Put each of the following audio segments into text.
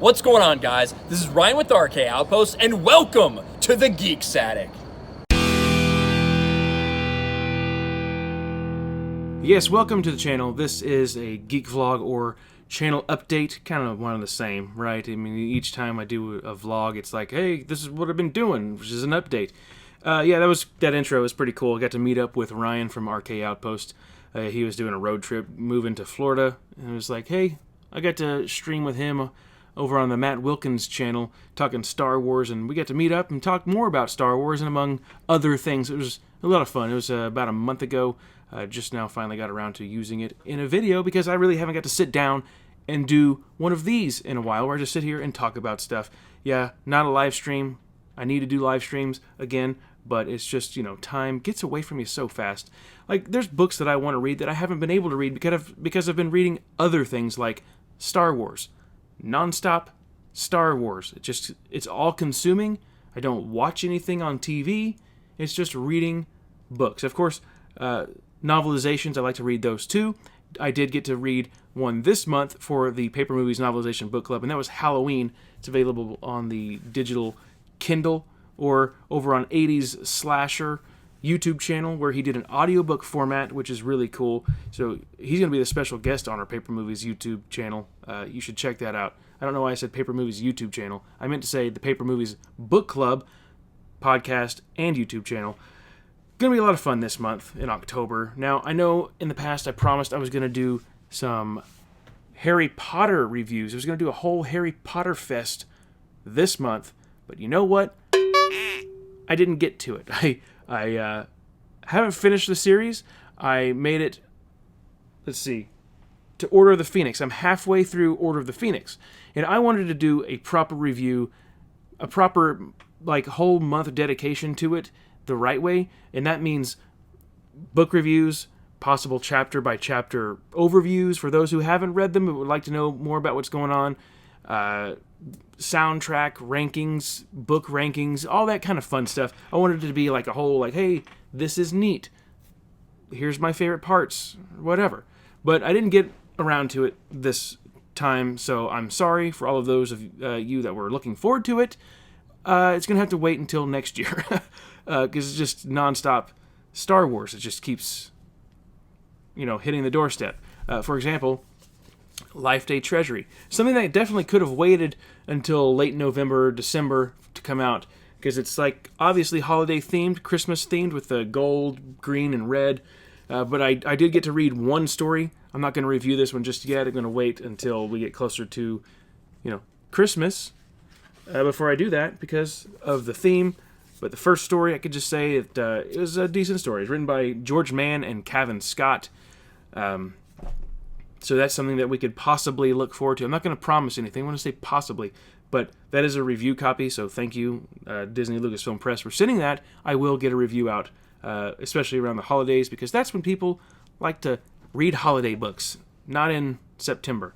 What's going on, guys? This is Ryan with the RK Outpost, and welcome to the TheGeeksAttic. Yes, welcome to the channel. This is a geek vlog or channel update, kind of one and the same, right? I mean, each time I do a vlog, it's like, hey, this is what I've been doing, which is an update. That intro was pretty cool. I got to meet up with Ryan from RK Outpost. He was doing a road trip, moving to Florida, and it was like, hey, I got to stream with him over on the Matt Wilkins channel, talking Star Wars, and we got to meet up and talk more about Star Wars and among other things. It was a lot of fun. It was about a month ago. Just now finally got around to using it in a video because I really haven't got to sit down and do one of these in a while where I just sit here and talk about stuff. Yeah, not a live stream. I need to do live streams again, but it's just, time gets away from me so fast. Like, there's books that I want to read that I haven't been able to read because I've been reading other things like Star Wars. Non-stop Star Wars. It's all consuming. I don't watch anything on TV. It's just reading books. Of course, novelizations, I like to read those too. I did get to read one this month for the Paper Movies Novelization Book Club, and that was Halloween. It's available on the digital Kindle or over on 80s Slasher YouTube channel where he did an audiobook format, which is really cool. So he's going to be the special guest on our Paper Movies YouTube channel. You should check that out. I don't know why I said Paper Movies YouTube channel. I meant to say the Paper Movies Book Club podcast and YouTube channel. Going to be a lot of fun this month in October. Now, I know in the past I promised I was going to do some Harry Potter reviews. I was going to do a whole Harry Potter fest this month, but you know what? I didn't get to it. I haven't finished the series. I made it, to Order of the Phoenix. I'm halfway through Order of the Phoenix, and I wanted to do a proper review, a proper, whole month dedication to it the right way, and that means book reviews, possible chapter-by-chapter overviews for those who haven't read them but would like to know more about what's going on, soundtrack rankings, book rankings, all that kind of fun stuff. I wanted it to be like a whole, hey, this is neat. Here's my favorite parts, whatever. But I didn't get around to it this time, so I'm sorry for all of those of you that were looking forward to it. It's going to have to wait until next year. Because it's just nonstop Star Wars. It just keeps, hitting the doorstep. For example, Life Day Treasury. Something that definitely could have waited until late November, December to come out. Because it's obviously holiday themed, Christmas themed with the gold, green, and red. But I did get to read one story. I'm not going to review this one just yet. I'm going to wait until we get closer to, Christmas before I do that because of the theme. But the first story, I could just say it was a decent story. It's written by George Mann and Cavan Scott. So that's something that we could possibly look forward to. I'm not going to promise anything. I want to say possibly. But that is a review copy, so thank you, Disney Lucasfilm Press, for sending that. I will get a review out, especially around the holidays, because that's when people like to read holiday books, not in September.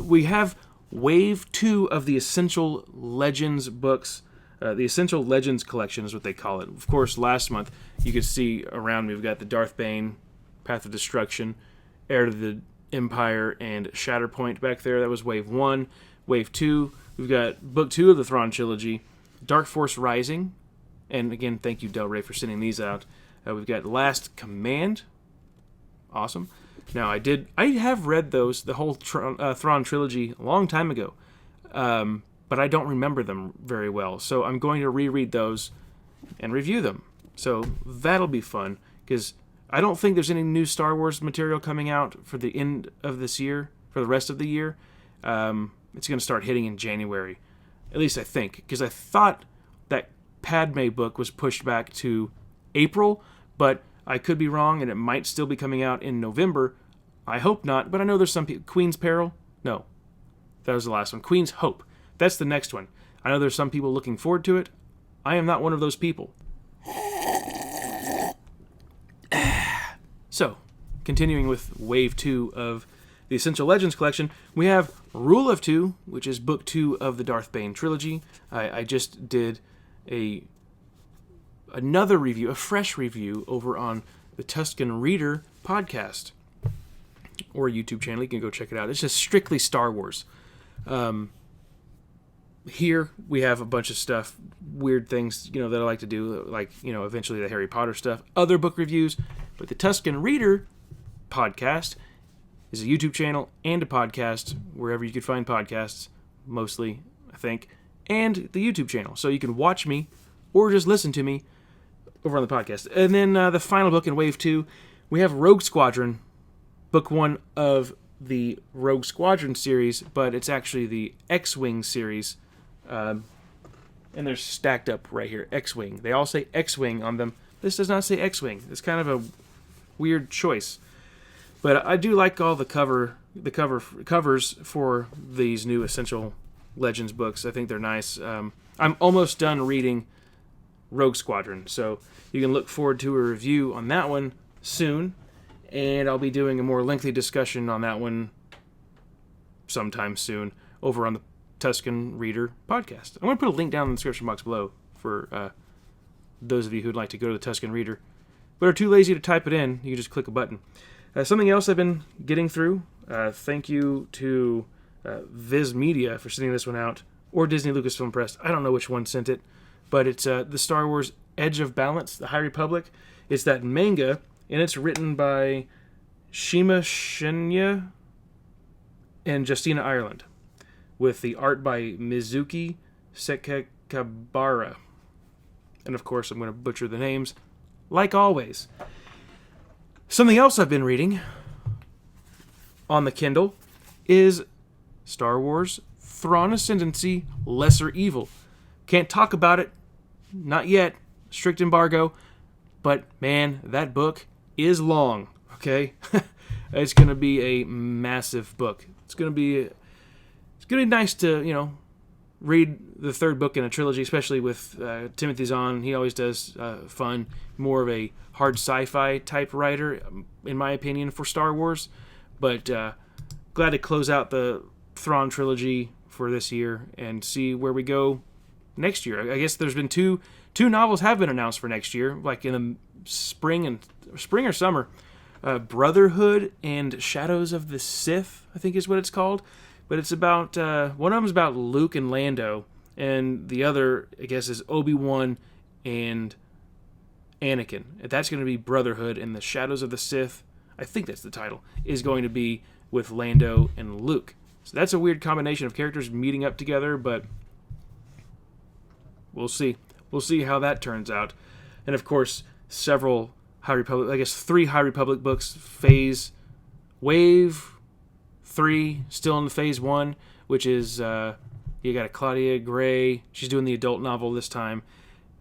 We have Wave 2 of the Essential Legends books. The Essential Legends collection is what they call it. Of course, last month, you could see around me, we've got the Darth Bane, Path of Destruction, Heir to the Empire, and Shatterpoint back there. That was Wave 1. Wave 2, we've got Book 2 of the Thrawn Trilogy, Dark Force Rising, and again, thank you, Del Rey, for sending these out. We've got Last Command. Awesome. Now, I have read those, the whole Thrawn Trilogy, a long time ago. But I don't remember them very well. So I'm going to reread those and review them. So that'll be fun, because I don't think there's any new Star Wars material coming out for the end of this year, for the rest of the year. It's going to start hitting in January. At least I think, because I thought that Padme book was pushed back to April, but I could be wrong, and it might still be coming out in November. I hope not, but I know there's some people. Queen's Peril? No. That was the last one. Queen's Hope. That's the next one. I know there's some people looking forward to it. I am not one of those people. So, continuing with Wave 2 of the Essential Legends collection, we have Rule of Two, which is Book 2 of the Darth Bane trilogy. I just did another review, a fresh review, over on the Tuscan Reader podcast or YouTube channel. You can go check it out. It's just strictly Star Wars. here we have a bunch of stuff, weird things, that I like to do, like, eventually the Harry Potter stuff, other book reviews. But the Tuscan Reader podcast is a YouTube channel and a podcast, wherever you could find podcasts, mostly, I think, and the YouTube channel. So you can watch me or just listen to me over on the podcast. And then the final book in Wave 2, we have Rogue Squadron, book 1 of the Rogue Squadron series, but it's actually the X-Wing series. And they're stacked up right here, X-Wing. They all say X-Wing on them. This does not say X-Wing. It's kind of a weird choice. But I do like all the covers for these new Essential Legends books. I think they're nice. I'm almost done reading Rogue Squadron, so you can look forward to a review on that one soon. And I'll be doing a more lengthy discussion on that one sometime soon over on the Tuscan Reader podcast. I'm going to put a link down in the description box below for those of you who'd like to go to the Tuscan Reader, but are too lazy to type it in. You can just click a button. Something else I've been getting through. Thank you to Viz Media for sending this one out, or Disney Lucasfilm Press. I don't know which one sent it, but it's the Star Wars Edge of Balance, the High Republic. It's that manga, and it's written by Shima Shinya and Justina Ireland, with the art by Mizuki Sekekabara. And of course, I'm going to butcher the names, like always. Something else I've been reading on the Kindle is Star Wars Thrawn Ascendancy Lesser Evil. Can't talk about it, not yet, strict embargo, but man, that book is long, okay? It's going to be a massive book. It's going to be nice to, read the third book in a trilogy, especially with Timothy Zahn. He always does fun, more of a hard sci-fi type writer, in my opinion, for Star Wars. But glad to close out the Thrawn trilogy for this year and see where we go next year. I guess there's been two novels have been announced for next year, like in the spring or summer. Brotherhood and Shadows of the Sith, I think is what it's called. But it's about, one of them is about Luke and Lando, and the other, I guess, is Obi-Wan and Anakin. And that's going to be Brotherhood, and the Shadows of the Sith, I think that's the title, is going to be with Lando and Luke. So that's a weird combination of characters meeting up together, but we'll see. We'll see how that turns out. And of course, several High Republic, I guess 3 High Republic books, Wave 3, still in the Phase 1, which is, you got a Claudia Gray, she's doing the adult novel this time.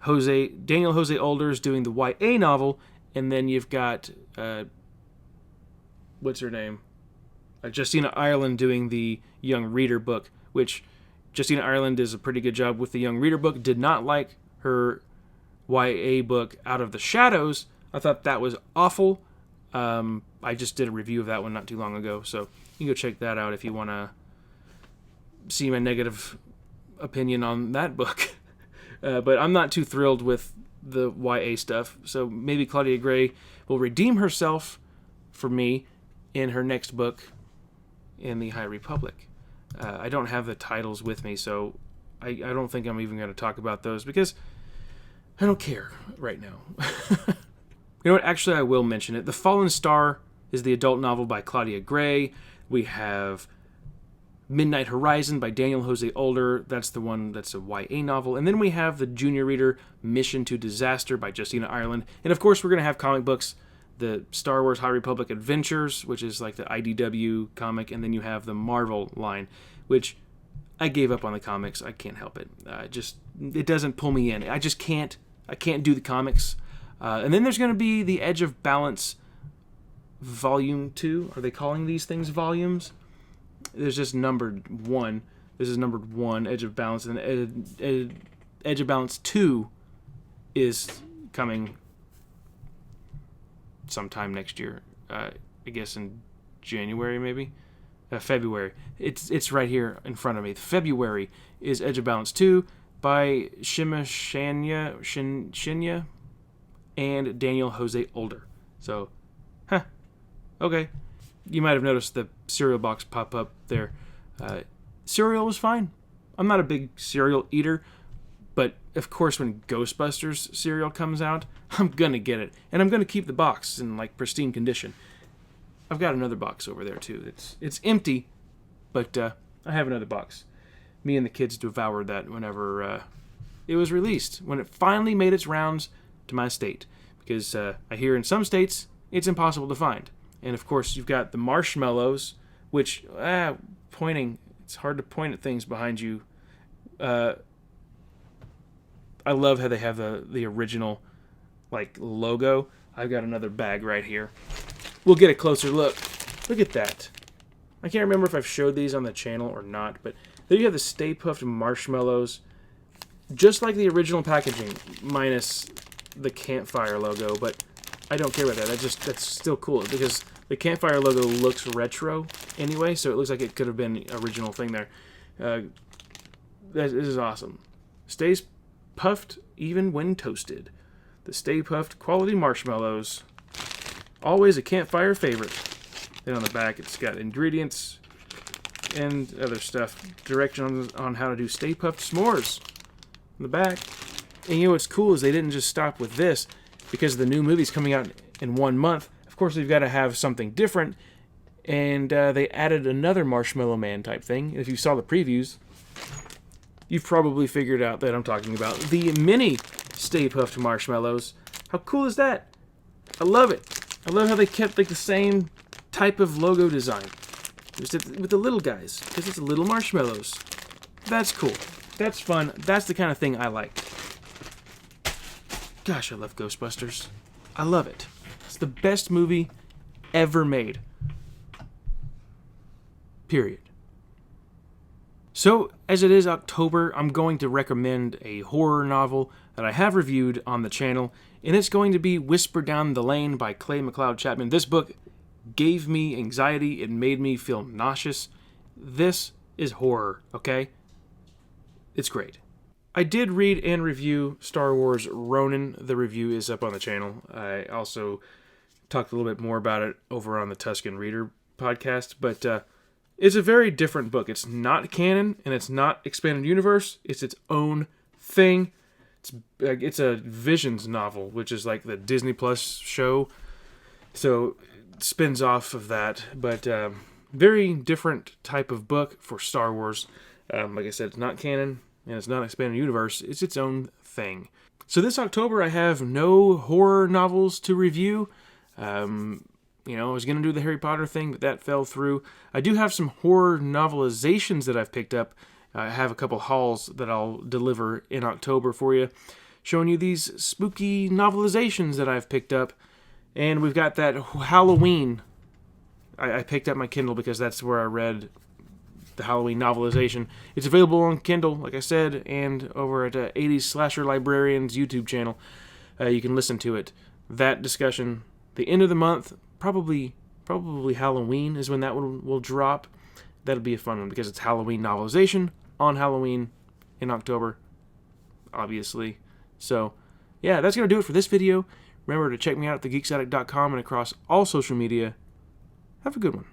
Daniel Jose Older's doing the YA novel, and then you've got, what's her name? Justina Ireland doing the young reader book, which Justina Ireland does a pretty good job with the young reader book. Did not like her YA book, Out of the Shadows. I thought that was awful. I just did a review of that one not too long ago, so you can go check that out if you want to see my negative opinion on that book. But I'm not too thrilled with the YA stuff, so maybe Claudia Gray will redeem herself for me in her next book in the High Republic. I don't have the titles with me, so I don't think I'm even going to talk about those because I don't care right now. You know what? Actually, I will mention it. The Fallen Star is the adult novel by Claudia Gray. We have Midnight Horizon by Daniel Jose Older. That's the one that's a YA novel. And then we have the junior reader Mission to Disaster by Justina Ireland. And of course, we're going to have comic books. The Star Wars High Republic Adventures, which is like the IDW comic. And then you have the Marvel line, which I gave up on the comics. I can't help it. It doesn't pull me in. I just can't. I can't do the comics. And then there's going to be the Edge of Balance Volume 2. Are they calling these things volumes? There's just numbered 1. This is numbered 1, Edge of Balance. And Edge of Balance 2 is coming sometime next year. I guess in January, maybe? February. It's right here in front of me. February is Edge of Balance 2 by Shima Shinya and Daniel Jose Older. So, okay. You might have noticed the cereal box pop up there. Cereal was fine. I'm not a big cereal eater, but of course when Ghostbusters cereal comes out, I'm gonna get it. And I'm gonna keep the box in like pristine condition. I've got another box over there too. It's empty, but I have another box. Me and the kids devoured that whenever it was released, when it finally made its rounds to my state. Because I hear in some states it's impossible to find. And of course you've got the marshmallows, which, pointing, it's hard to point at things behind you. I love how they have the original like logo. I've got another bag right here. We'll get a closer look. Look at that. I can't remember if I've showed these on the channel or not, but there you have the Stay Puft marshmallows, just like the original packaging, minus the campfire logo. But I don't care about that. That's still cool because the campfire logo looks retro anyway, so it looks like it could have been the original thing there. This is awesome. Stays puffed even when toasted. The Stay Puft quality marshmallows. Always a campfire favorite. Then on the back it's got ingredients and other stuff. Directions on how to do Stay Puft s'mores on the back. And you know what's cool is they didn't just stop with this. Because the new movie's coming out in 1 month, of course they've got to have something different. And they added another Marshmallow Man type thing. If you saw the previews, you've probably figured out that I'm talking about the mini Stay Puft marshmallows. How cool is that? I love it. I love how they kept like the same type of logo design. Just with the little guys, because it's little marshmallows. That's cool. That's fun. That's the kind of thing I like. Gosh, I love Ghostbusters. I love it. It's the best movie ever made. Period. So, as it is October, I'm going to recommend a horror novel that I have reviewed on the channel, and it's going to be Whisper Down the Lane by Clay McLeod Chapman. This book gave me anxiety. It made me feel nauseous. This is horror, okay? It's great. I did read and review Star Wars Ronin. The review is up on the channel. I also talked a little bit more about it over on the Tuscan Reader podcast, but it's a very different book. It's not canon, and it's not expanded universe. It's its own thing. It's a Visions novel, which is like the Disney Plus show. So it spins off of that, but very different type of book for Star Wars. Like I said, it's not canon, and it's not expanded universe. It's its own thing. So this October, I have no horror novels to review. I was going to do the Harry Potter thing, but that fell through. I do have some horror novelizations that I've picked up. I have a couple hauls that I'll deliver in October for you, showing you these spooky novelizations that I've picked up. And we've got that Halloween. I picked up my Kindle because that's where I read the Halloween novelization. It's available on Kindle, like I said, and over at 80s Slasher Librarian's YouTube channel. You can listen to it. That discussion, the end of the month, probably Halloween is when that one will drop. That'll be a fun one because it's Halloween novelization on Halloween in October, obviously. So, yeah, that's going to do it for this video. Remember to check me out at TheGeeksAttic.com and across all social media. Have a good one.